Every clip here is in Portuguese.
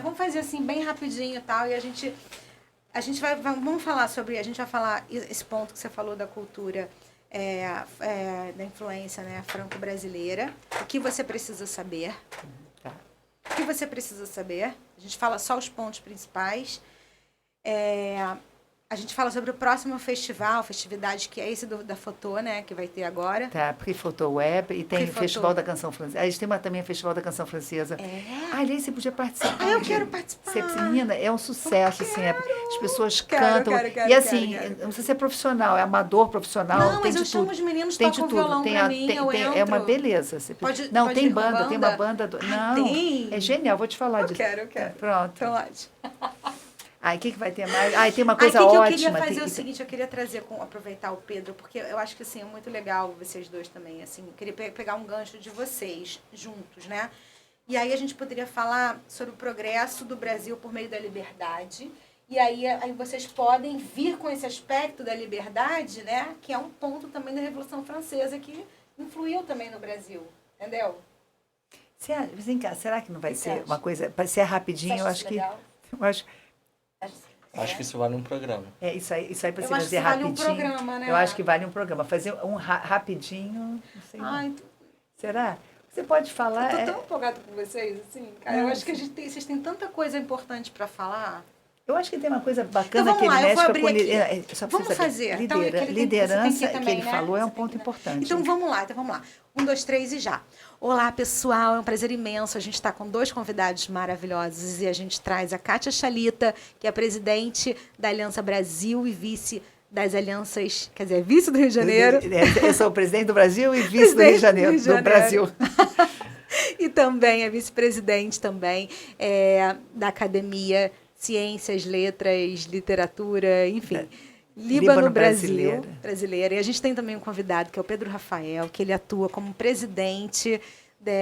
Vamos fazer assim, bem rapidinho e tal, e a gente vamos falar sobre, a gente vai falar esse ponto que você falou da cultura, da influência, né, franco-brasileira, o que você precisa saber, o que você precisa saber, a gente fala só os pontos principais, a gente fala sobre o próximo festividade, que é esse da Fotô, né, que vai ter agora. Tá, Prix-Photo Web, e tem o Festival da Canção Francesa. A gente tem também o Festival da Canção Francesa. Aliás, você podia participar. Eu quero participar. Menina, é um sucesso sempre. As pessoas cantam. E assim, não precisa ser profissional, é amador, profissional, não, tem mas de eu tudo. chamo os meninos, tem tocam de tudo. violão pra mim, eu entro. É uma beleza. Pode tem vir banda, banda? tem uma banda. Não, tem? É genial, vou te falar disso. Eu quero. Pronto. Então, pode. O que vai ter mais? Tem uma coisa ótima. ótima. Eu queria fazer o seguinte, eu queria aproveitar o Pedro, porque eu acho que assim, é muito legal vocês dois também, assim, eu queria pegar um gancho de vocês juntos, né? E aí a gente poderia falar sobre o progresso do Brasil por meio da liberdade, e aí vocês podem vir com esse aspecto da liberdade, né? Que é um ponto também da Revolução Francesa que influiu também no Brasil, entendeu? Vem cá, será que não vai ser uma coisa, para ser rapidinho, eu acho que... Acho que isso vale um programa. Isso aí para você fazer rapidinho. Vale um programa, né? Eu acho que vale um programa. Fazer um rapidinho, não sei. Será? Você pode falar... Eu tô tão empolgada com vocês, assim, cara. Eu acho que vocês têm tanta coisa importante para falar. Eu acho que tem uma coisa bacana então, que ele mexe com... Vamos fazer. Liderança que ele né? falou é um ponto importante. Então, vamos lá. 1, 2, 3 e já. Olá, pessoal. É um prazer imenso. A gente está com 2 convidados maravilhosos e a gente traz a Kátia Chalita, que é presidente da Aliança Brasil e vice das alianças... Quer dizer, vice do Rio de Janeiro. Eu sou o presidente do Brasil e vice do Rio de Janeiro. Do Brasil. E também é vice-presidente também da Academia Ciências, Letras, Literatura, enfim... Líbano brasileira. E a gente tem também um convidado, que é o Pedro Rafael, que ele atua como presidente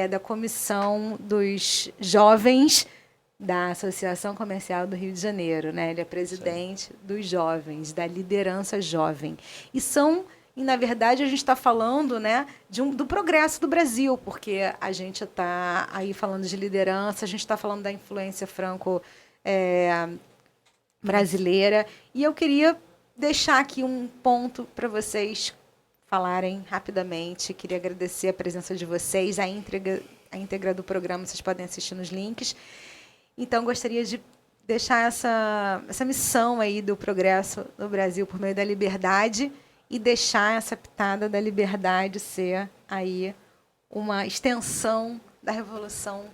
da Comissão dos Jovens da Associação Comercial do Rio de Janeiro, né? Ele é presidente dos jovens, da liderança jovem. E, na verdade, a gente está falando, né, do progresso do Brasil, porque a gente está aí falando de liderança, a gente está falando da influência franco-brasileira. E eu queria deixar aqui um ponto para vocês falarem rapidamente. Queria agradecer a presença de vocês, a íntegra do programa, vocês podem assistir nos links. Então, gostaria de deixar essa missão aí do progresso do Brasil por meio da liberdade e deixar essa pitada da liberdade ser aí uma extensão da Revolução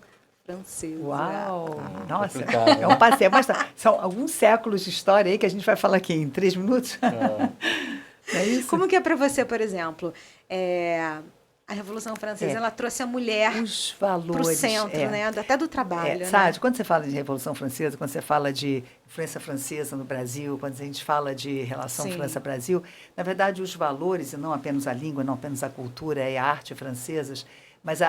Francesa. Uau! Nossa, é um passeio. Mas são alguns séculos de história aí que a gente vai falar aqui em 3 minutos. É isso? Como que é para você, por exemplo, a Revolução Francesa ela trouxe a mulher para o centro, né? Até do trabalho. Sabe, né? Quando você fala de Revolução Francesa, quando você fala de influência francesa no Brasil, quando a gente fala de relação França-Brasil, na verdade, os valores, e não apenas a língua, não apenas a cultura e a arte francesas, mas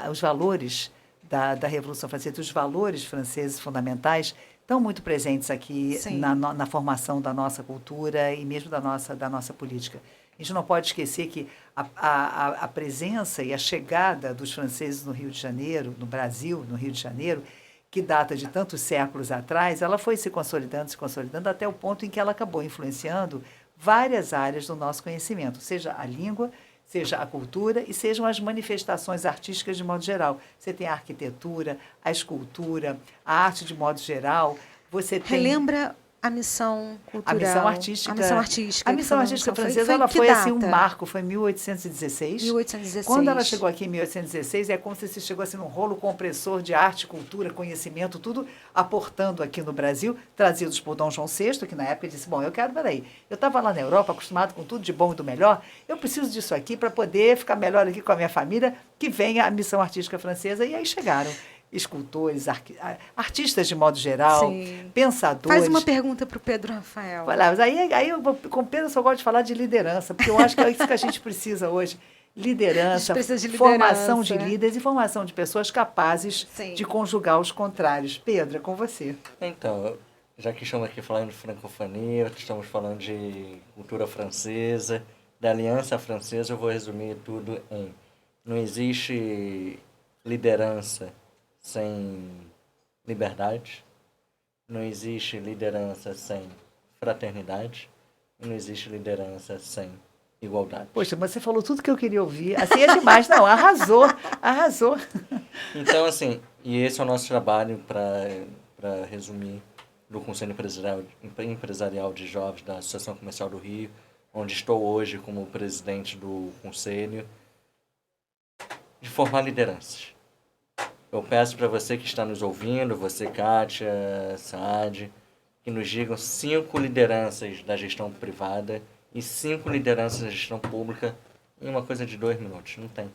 os valores da Revolução Francesa, os valores franceses fundamentais, estão muito presentes aqui na formação da nossa cultura e mesmo da nossa política. A gente não pode esquecer que a presença e a chegada dos franceses no Rio de Janeiro, no Brasil, no Rio de Janeiro, que data de tantos séculos atrás, ela foi se consolidando até o ponto em que ela acabou influenciando várias áreas do nosso conhecimento, seja a língua, seja a cultura e sejam as manifestações artísticas de modo geral. Você tem a arquitetura, a escultura, a arte de modo geral. Você tem... Relembra a missão cultural. A missão artística. A missão artística francesa, ela foi assim um marco, foi em 1816. 1816. Quando ela chegou aqui em 1816, é como se se chegou assim num rolo compressor de arte, cultura, conhecimento, tudo aportando aqui no Brasil, trazidos por Dom João VI, que na época disse, bom, peraí, eu estava lá na Europa, acostumado com tudo de bom e do melhor, eu preciso disso aqui para poder ficar melhor aqui com a minha família, que venha a missão artística francesa, e aí chegaram escultores, artistas de modo geral, pensadores. Faz uma pergunta para o Pedro Rafael. Olha, aí eu, com o Pedro, eu só gosto de falar de liderança, porque eu acho que é isso que a gente precisa hoje. Liderança, formação de líderes e formação de pessoas capazes de conjugar os contrários. Pedro, é com você. Então, já que estamos aqui falando de francofonia, estamos falando de cultura francesa, da Aliança Francesa, eu vou resumir tudo não existe liderança sem liberdade, não existe liderança sem fraternidade, e não existe liderança sem igualdade. Poxa, você falou tudo que eu queria ouvir. Assim é demais. Não, arrasou, arrasou. Então, assim, e esse é o nosso trabalho, para resumir, do Conselho Empresarial de Jovens da Associação Comercial do Rio, onde estou hoje como presidente do conselho, de formar lideranças. Eu peço para você que está nos ouvindo, você, Kátia, Saad, que nos digam 5 lideranças da gestão privada e 5 lideranças da gestão pública em uma coisa de 2 minutos. Não tem.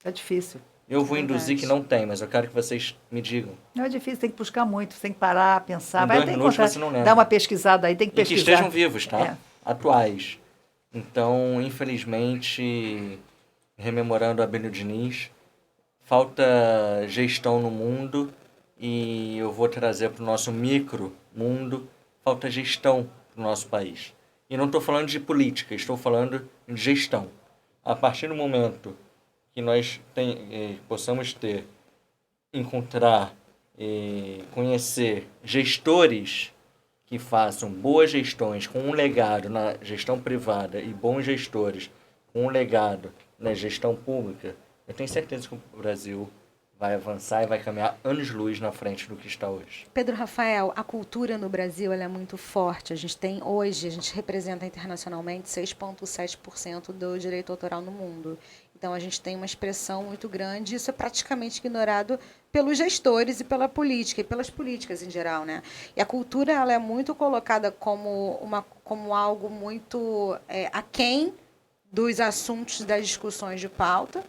É difícil. Eu vou induzir que não tem, mas eu quero que vocês me digam. Não é difícil, tem que buscar muito, tem que parar, pensar. Em Vai 2 até minutos encontrar, você não lembra. dar uma pesquisada aí, tem que E que pesquisar. estejam vivos, tá? É. Atuais. Então, infelizmente, rememorando a Abílio Diniz, falta gestão no mundo e eu vou trazer para o nosso micro mundo, falta gestão para o nosso país. E não estou falando de política, estou falando de gestão. A partir do momento que nós possamos encontrar e conhecer gestores que façam boas gestões com um legado na gestão privada e bons gestores com um legado na gestão pública, eu tenho certeza que o Brasil vai avançar e vai caminhar anos-luz na frente do que está hoje. Pedro Rafael, a cultura no Brasil ela é muito forte. A gente representa internacionalmente 6,7% do direito autoral no mundo. Então, a gente tem uma expressão muito grande, isso é praticamente ignorado pelos gestores e pela política, e pelas políticas em geral, né? E a cultura ela é muito colocada como algo muito aquém dos assuntos das discussões de pauta,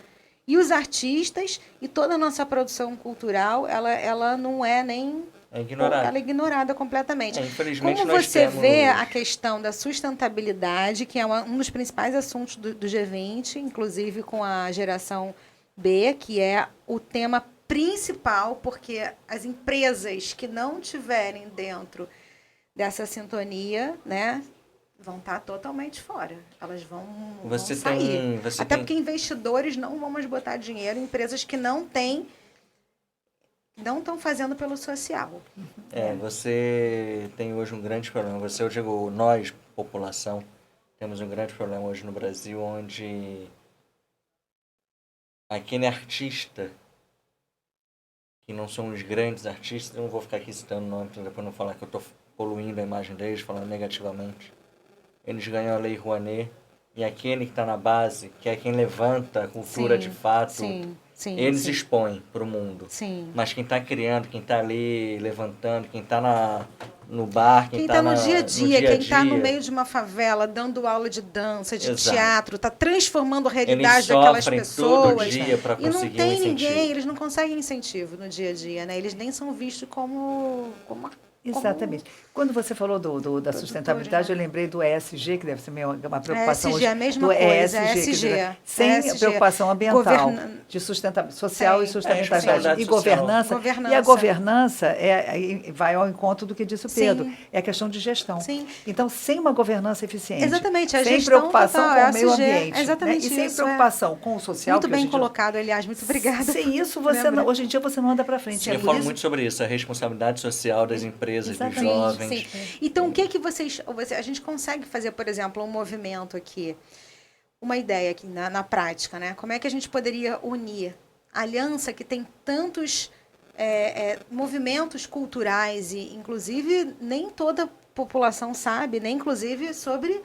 e os artistas e toda a nossa produção cultural, ela não é nem... É ignorada. Ela é ignorada completamente. Infelizmente, como você vê a questão da sustentabilidade, que é um dos principais assuntos do G20, inclusive com a geração B, que é o tema principal, porque as empresas que não tiverem dentro dessa sintonia, né, vão estar totalmente fora. Elas vão sair. Porque investidores não vão mais botar dinheiro em empresas que não estão fazendo pelo social. Você tem hoje um grande problema. Eu digo, nós, população, temos um grande problema hoje no Brasil, onde aquele artista, que não são os grandes artistas, eu não vou ficar aqui citando o nome para depois não falar que eu estou poluindo a imagem deles, falando negativamente. Eles ganham a Lei Rouanet, e aquele que está na base, que é quem levanta a cultura de fato, eles expõem para o mundo. Sim. Mas quem está criando, quem está ali levantando, quem está no bar, quem está no dia a dia, quem está no meio de uma favela, dando aula de dança, de teatro, está transformando a realidade daquelas pessoas. Todo dia para conseguir e não tem ninguém, eles não conseguem incentivo no dia a dia, né? Eles nem são vistos como Exatamente. Quando você falou da sustentabilidade, eu lembrei do ESG, que deve ser uma preocupação ESG, hoje. a mesma coisa, ESG, ESG. Sem ESG. preocupação ambiental, de sustentabilidade social e sustentabilidade. E governança. E a governança vai ao encontro do que disse o Pedro. Sim. É a questão de gestão. Sim. Então, sem uma governança eficiente, exatamente, a sem gestão preocupação total, com o meio ambiente, exatamente e sem isso, preocupação com o social. Muito bem colocado, aliás, muito obrigada. Sem isso, hoje em dia você não anda para frente. Eu falo muito sobre isso, a responsabilidade social das empresas, dos jovens. Sim. Então, o que a gente consegue fazer, por exemplo, um movimento aqui, uma ideia aqui na prática, né? Como é que a gente poderia unir a aliança que tem tantos movimentos culturais e, inclusive, nem toda a população sabe, nem inclusive sobre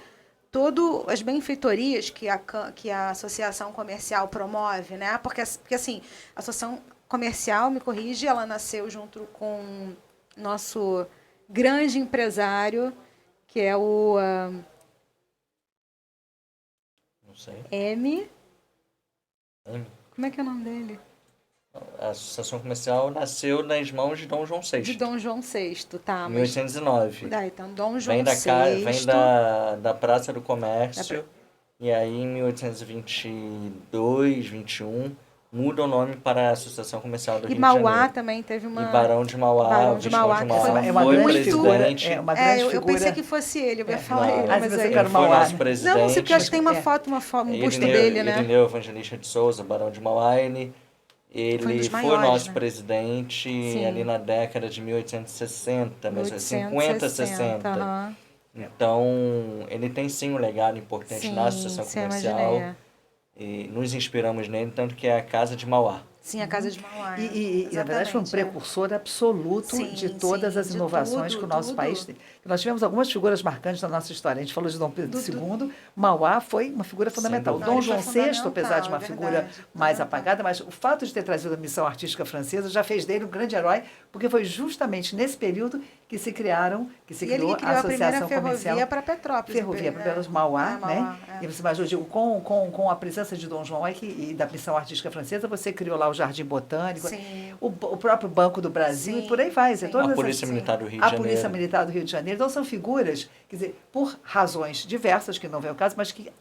todas as benfeitorias que a associação comercial promove, né? Porque assim, a associação comercial, me corrige, ela nasceu junto com nosso grande empresário, que é o não sei. M. Como é que é o nome dele? A Associação Comercial nasceu nas mãos de Dom João VI. De Dom João VI, tá. Em 1809. Então, Dom João VI... Vem da Praça do Comércio, e aí em 1822, 21... muda o nome para a Associação Comercial do Rio de Janeiro. E Mauá também teve uma... E Barão de Mauá. Barão de Mauá, que foi uma grande presidente. Figura, uma grande figura. Eu pensei que fosse ele, eu ia falar ele, mas aí... Ele foi nosso presidente. Não, porque eu acho que tem uma foto, um busto dele, né? Irineu Evangelista de Souza, Barão de Mauá, Ele foi maiores, o nosso né? presidente ali na década de 1860, 50, 60. Então, ele tem sim um legado importante na associação comercial. E nos inspiramos nele, tanto que é a Casa de Mauá. Sim, a Casa de Mauá. E na verdade, foi um precursor absoluto de todas as inovações que o nosso país tem. Nós tivemos algumas figuras marcantes na nossa história. A gente falou de Dom Pedro II, Mauá foi uma figura fundamental. Dom João VI, apesar de uma figura mais apagada, mas o fato de ter trazido a missão artística francesa já fez dele um grande herói, porque foi justamente nesse período que se criou a Associação Comercial para Petrópolis. Ferrovia para Mauá, né? E você imagina, eu digo, com a presença de Dom João e da missão artística francesa, você criou lá o Jardim Botânico, o próprio Banco do Brasil, e por aí vai. A Polícia Militar do Rio de Janeiro. A Polícia Militar do Rio de Janeiro. Então, são figuras, quer dizer, por razões diversas, que não vem ao caso, mas que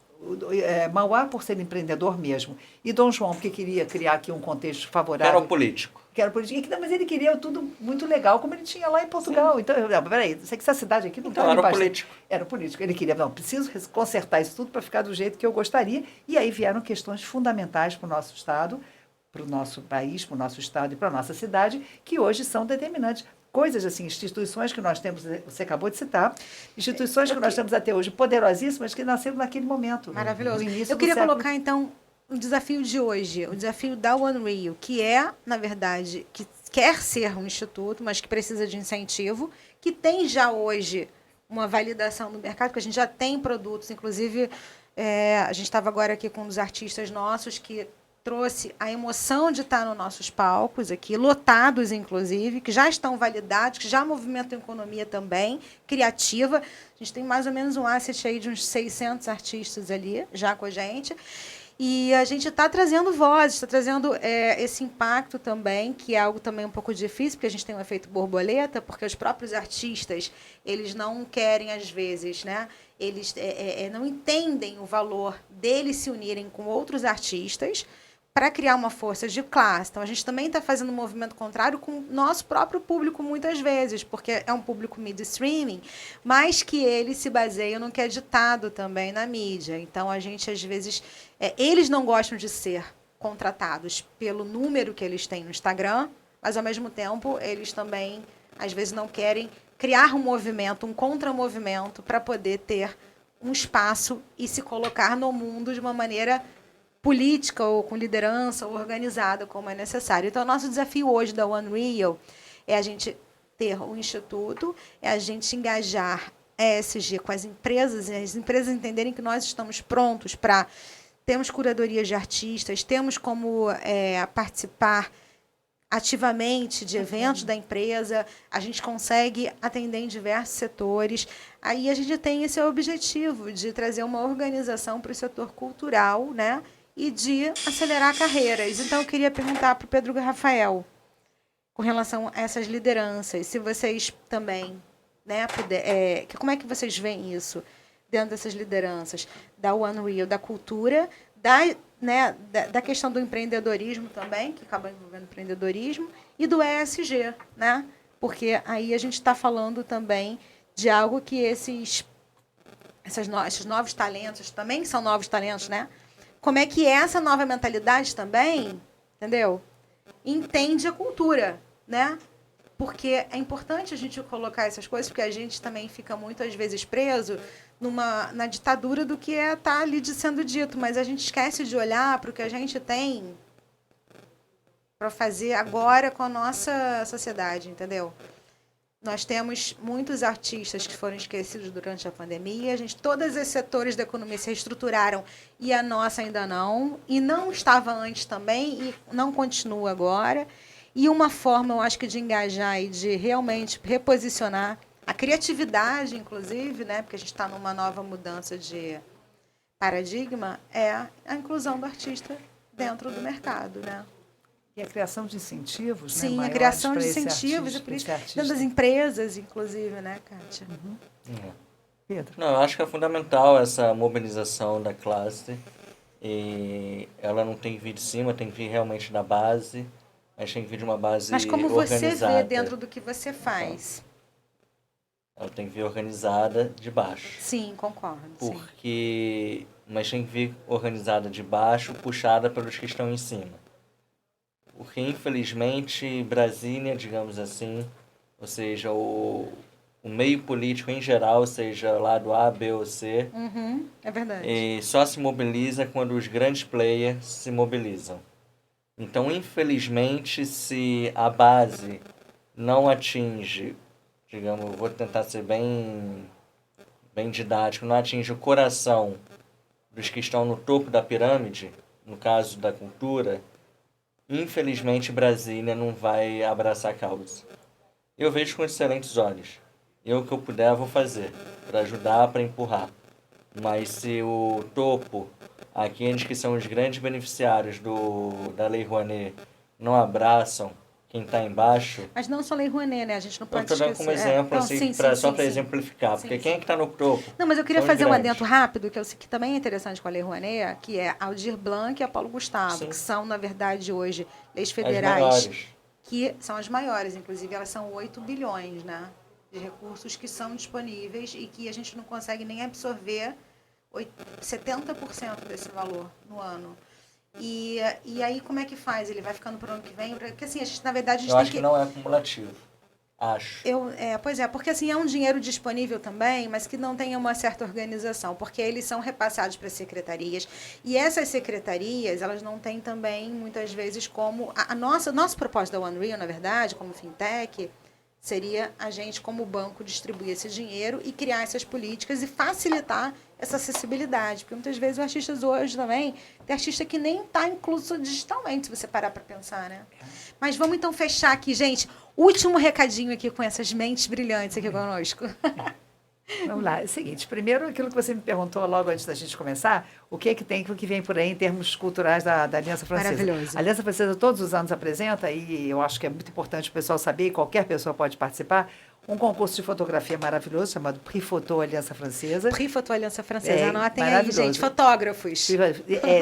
Mauá, por ser empreendedor mesmo, e Dom João, porque queria criar aqui um contexto favorável. Era o político. Mas ele queria tudo muito legal, como ele tinha lá em Portugal. Sim. Então, peraí, sei que essa cidade aqui não está... Então, era o político. Era o político. Ele queria, preciso consertar isso tudo para ficar do jeito que eu gostaria. E aí vieram questões fundamentais para o nosso Estado, para o nosso país, para o nosso Estado e para a nossa cidade, que hoje são determinantes. Coisas assim, instituições que nós temos, você acabou de citar, instituições que nós temos até hoje poderosíssimas, que nasceram naquele momento. Maravilhoso. Eu queria colocar, então, o desafio de hoje, o desafio da One Rio, que é, na verdade, que quer ser um instituto, mas que precisa de incentivo, que tem já hoje uma validação no mercado, que a gente já tem produtos, inclusive, a gente estava agora aqui com um dos artistas nossos que trouxe a emoção de estar nos nossos palcos aqui, lotados, inclusive, que já estão validados, que já movimentam a economia também, criativa. A gente tem mais ou menos um asset aí de uns 600 artistas ali, já com a gente. E a gente está trazendo vozes, está trazendo esse impacto também, que é algo também um pouco difícil, porque a gente tem um efeito borboleta, porque os próprios artistas, eles não querem, às vezes, né? Eles não entendem o valor deles se unirem com outros artistas para criar uma força de classe. Então, a gente também está fazendo um movimento contrário com o nosso próprio público, muitas vezes, porque é um público mídia streaming, mas que ele se baseia no que é ditado também na mídia. Então, a gente, às vezes, eles não gostam de ser contratados pelo número que eles têm no Instagram, mas, ao mesmo tempo, eles também, às vezes, não querem criar um movimento, um contramovimento, para poder ter um espaço e se colocar no mundo de uma maneira política ou com liderança ou organizada, como é necessário. Então, o nosso desafio hoje da One Rio é a gente ter um instituto, é a gente engajar a ESG com as empresas, e as empresas entenderem que nós estamos prontos para... Temos curadorias de artistas, temos como participar ativamente de eventos da empresa, a gente consegue atender em diversos setores. Aí a gente tem esse objetivo de trazer uma organização para o setor cultural, né? E de acelerar carreiras. Então, eu queria perguntar para o Pedro Rafael, com relação a essas lideranças, se vocês também, né, como é que vocês veem isso dentro dessas lideranças da One Rio, da cultura, da questão do empreendedorismo também, que acaba envolvendo empreendedorismo, e do ESG, né? Porque aí a gente está falando também de algo que esses novos talentos também são novos talentos, né? Como é que essa nova mentalidade também, entendeu? Entende a cultura, né? Porque é importante a gente colocar essas coisas, porque a gente também fica muitas vezes preso na ditadura do que está ali sendo dito, mas a gente esquece de olhar para o que a gente tem para fazer agora com a nossa sociedade, entendeu? Nós temos muitos artistas que foram esquecidos durante a pandemia. Todos esses setores da economia se reestruturaram e a nossa ainda não. E não estava antes também e não continua agora. E uma forma, eu acho que de engajar e de realmente reposicionar a criatividade, inclusive, né, porque a gente está numa nova mudança de paradigma, é a inclusão do artista dentro do mercado, né? E a criação de incentivos, sim, né, a criação de incentivos, dentro das empresas, inclusive, né, Kátia? Pedro? Não, eu acho que é fundamental essa mobilização da classe. E ela não tem que vir de cima, tem que vir realmente da base. A gente tem que vir de uma base organizada. Mas como você vê dentro do que você faz? Ela tem que vir organizada de baixo. Sim, concordo. Mas tem que vir organizada de baixo, puxada pelos que estão em cima. porque infelizmente Brasília, digamos assim, ou seja, o meio político em geral, seja lá do A, B ou C, É verdade. só se mobiliza quando os grandes players se mobilizam. Então, infelizmente, se a base não atinge, digamos, eu vou tentar ser bem didático, não atinge o coração dos que estão no topo da pirâmide, no caso da cultura, infelizmente Brasília não vai abraçar a causa. Eu vejo com excelentes olhos. Eu, o que eu puder, vou fazer, para ajudar, para empurrar. Mas se o topo, aqueles que são os grandes beneficiários da Lei Rouanet, não abraçam quem está embaixo... Mas não só Lei Rouanet, né? A gente não pode esquecer. Eu estou dando como exemplo, só para exemplificar. Porque quem é que está no topo? Não, mas eu queria fazer um adendo rápido, que também é interessante com a Lei Rouanet, que é Aldir Blanc e a Paulo Gustavo, que são, na verdade, hoje, leis federais, que são as maiores. Inclusive, elas são 8 bilhões, né? De recursos que são disponíveis e que a gente não consegue nem absorver 70% desse valor no ano. E aí, como é que faz? Ele vai ficando para o ano que vem? Porque, assim, a gente, na verdade, eu acho que não é acumulativo. Acho. Pois é, porque assim, é um dinheiro disponível também, mas que não tem uma certa organização, porque eles são repassados para secretarias, e essas secretarias, elas não têm também, muitas vezes, como... Nosso propósito da OneReal, na verdade, como fintech, seria a gente, como banco, distribuir esse dinheiro e criar essas políticas e facilitar essa acessibilidade. Porque muitas vezes os artistas hoje também, tem artista que nem está incluso digitalmente, se você parar para pensar, né? Mas vamos então fechar aqui, gente. Último recadinho aqui com essas mentes brilhantes aqui conosco. Vamos lá. É o seguinte, primeiro aquilo que você me perguntou logo antes da gente começar, o que vem por aí em termos culturais da Aliança Francesa. Maravilhoso. A Aliança Francesa todos os anos apresenta, e eu acho que é muito importante o pessoal saber, e qualquer pessoa pode participar, um concurso de fotografia maravilhoso, chamado Prix Photo Aliança Francesa. Prix Photo Aliança Francesa, anotem aí, gente, fotógrafos.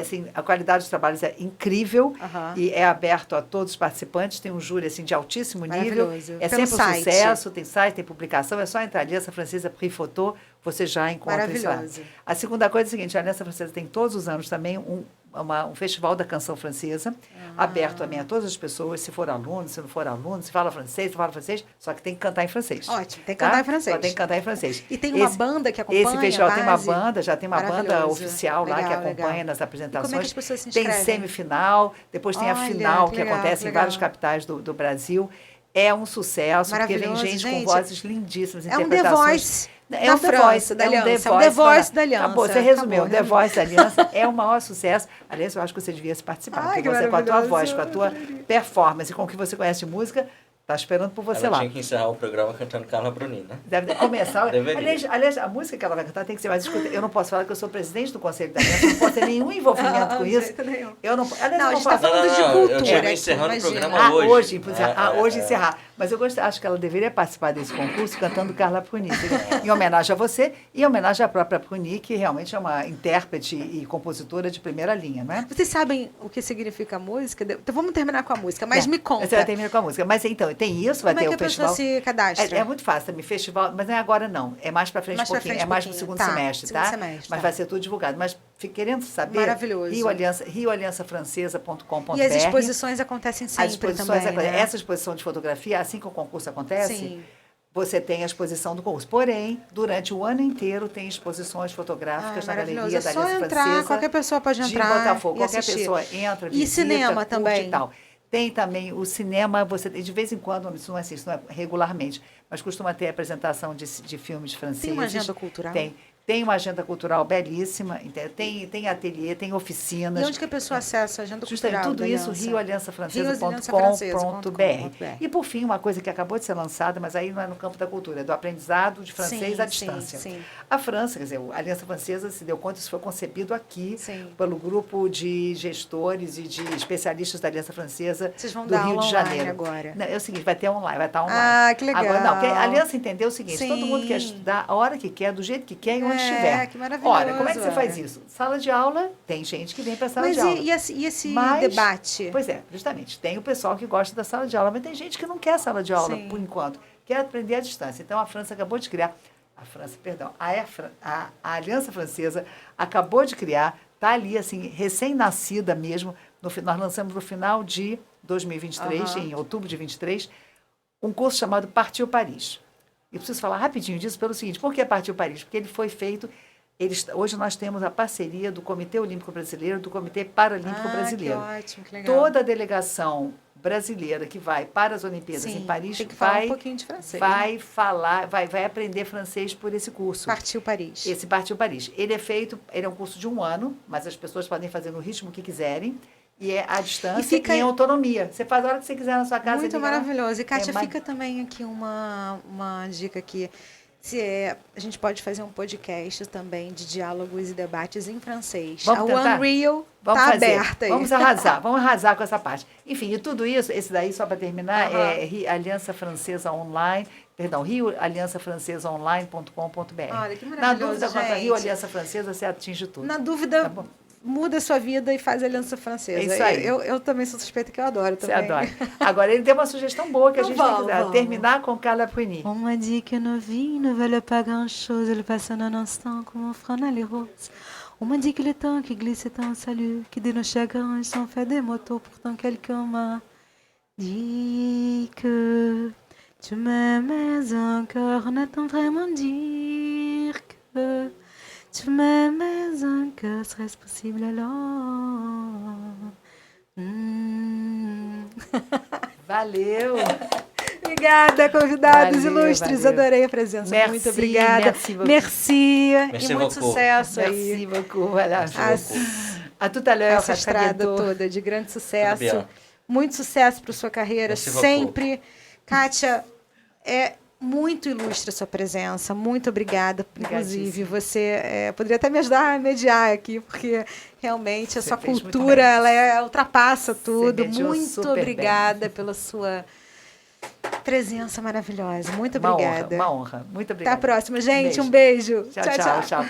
Assim, a qualidade dos trabalhos é incrível e é aberto a todos os participantes, tem um júri assim, de altíssimo nível. É sempre um sucesso, tem site, tem publicação, é só entrar Aliança Francesa Prix Photo, você já encontra isso lá. A segunda coisa é a seguinte, a Aliança Francesa tem todos os anos também um festival da canção francesa, aberto também a todas as pessoas, se for aluno, se não for aluno, se fala francês, se fala francês, só que tem que cantar em francês. Ótimo, tem que cantar em francês. Só tem que cantar em francês. E tem uma banda que acompanha esse festival tem uma banda, já tem uma banda oficial lá que acompanha nas apresentações. E como é que as pessoas se inscrevem? Tem semifinal, depois tem a final que acontece em várias capitais do Brasil. É um sucesso, porque vem gente com vozes lindíssimas, interpretações. É um The Voice da França, da Aliança. É um The Voice da Aliança. Acabou, você resumiu. The Voice da Aliança é o maior sucesso. Aliás, eu acho que você devia se participar. Porque você, com a tua voz, com a tua performance, com o que você conhece de música, está esperando por você lá. Ela tinha que encerrar o programa cantando Carla Bruni, né? Deve começar. Aliás, a música que ela vai cantar tem que ser mais escuta. Eu não posso falar que eu sou presidente do Conselho da Aliança, não posso ter nenhum envolvimento com isso. Eu não, aliás, a gente está falando de cultura. Eu tinha encerrando o programa hoje. Hoje encerrar. Mas eu acho que ela deveria participar desse concurso cantando Carla Bruni. Em homenagem a você e em homenagem à própria Bruni, que realmente é uma intérprete e compositora de primeira linha, não é? Vocês sabem o que significa a música? Então vamos terminar com a música, mas me conta. Você vai terminar com a música. Mas então, tem isso, vai ter o festival. Como é que a pessoa se cadastra? É muito fácil também, festival, mas não é agora não. É mais para frente um pouquinho. É mais para o segundo semestre, tá? Mas vai ser tudo divulgado. Mas querendo saber, maravilhoso. rioaliançafrancesa.com.br. E as exposições acontecem sempre também, né? Essa exposição de fotografia, assim que o concurso acontece, você tem a exposição do concurso. Porém, durante o ano inteiro tem exposições fotográficas na Galeria da Aliança Francesa. Qualquer pessoa pode entrar de Botafogo. Qualquer pessoa entra, visita, e cinema também. E tal. Tem também o cinema, você tem, de vez em quando, isso não é regularmente, mas costuma ter apresentação de filmes franceses. Tem uma agenda cultural? Tem uma agenda cultural belíssima, tem ateliê, tem oficinas. E onde que a pessoa acessa a agenda cultural? Tudo isso, rioaliançafrancesa.com.br. E, por fim, uma coisa que acabou de ser lançada, mas aí não é no campo da cultura, é do aprendizado de francês à distância. Sim. A França, quer dizer, a Aliança Francesa se deu conta, isso foi concebido aqui pelo grupo de gestores e de especialistas da Aliança Francesa do Rio de Janeiro. Agora. Não, é o seguinte, vai estar online. Que legal. Agora, não, a Aliança entendeu o seguinte, todo mundo quer estudar a hora que quer, do jeito que quer e onde estiver. Que maravilhoso. Ora, como é que você faz isso? Sala de aula, tem gente que vem para a sala de aula. E esse debate? Pois é, justamente. Tem o pessoal que gosta da sala de aula, mas tem gente que não quer sala de aula, por enquanto. Quer aprender à distância. Então, a França acabou de criar... A Aliança Francesa acabou de criar, está ali, assim, recém-nascida mesmo, Nós lançamos no final de 2023, em outubro de 23, um curso chamado Partiu Paris. E preciso falar rapidinho disso pelo seguinte, por que Partiu Paris? Porque ele foi feito... Hoje nós temos a parceria do Comitê Olímpico Brasileiro e do Comitê Paralímpico Brasileiro. Que ótimo, que legal. Toda a delegação brasileira que vai para as Olimpíadas em Paris tem que falar um pouquinho de francês, vai falar, vai aprender francês por esse curso. Partiu Paris. Esse Partiu Paris. Ele é um curso de 1 ano, mas as pessoas podem fazer no ritmo que quiserem. E é à distância e em autonomia. Você faz a hora que você quiser na sua casa. Muito maravilhoso. E, Kátia, fica também aqui uma dica aqui. A gente pode fazer um podcast também de diálogos e debates em francês. Vamos tentar? Unreal está aberta aí. Vamos arrasar com essa parte. Enfim, e tudo isso, esse daí, só para terminar, é Aliança Francesa Online, rioaliançafrancesaonline.com.br. Olha, que maravilhoso, Na dúvida gente. quanto a Rio Aliança Francesa, você atinge tudo. Na dúvida... Tá, muda a sua vida e faz a Aliança Francesa. É isso aí. Eu também sou suspeita que eu adoro também. Você adora. Agora, ele tem uma sugestão boa que a gente tem que terminar com Carla Bruni. On m'a dit que nos vies ne valent pas grand-chose, elles passent en un instant comme un frône les roses. On m'a dit que le temps qui glisse est un salut, que de nos chagrins sont faits des motos, pourtant quelqu'un m'a dit que tu m'aimais encore, on-attend vraiment dire que tu m'aimais encore, serait-ce possible alors? Valeu! Obrigada, convidados ilustres. Adorei a presença. Merci, muito obrigada. Merci e muito sucesso aí. Merci beaucoup. Voilà. A tout à l'heure. Essa estrada toda de grande sucesso. Muito sucesso para sua carreira. Sempre. Kátia, é muito ilustre a sua presença. Muito obrigada. Inclusive, você poderia até me ajudar a mediar aqui, porque realmente a sua cultura ela ultrapassa tudo. Muito obrigada pela sua presença maravilhosa. Muito obrigada. Uma honra. Muito obrigada. Até a próxima, gente. Um beijo. Tchau.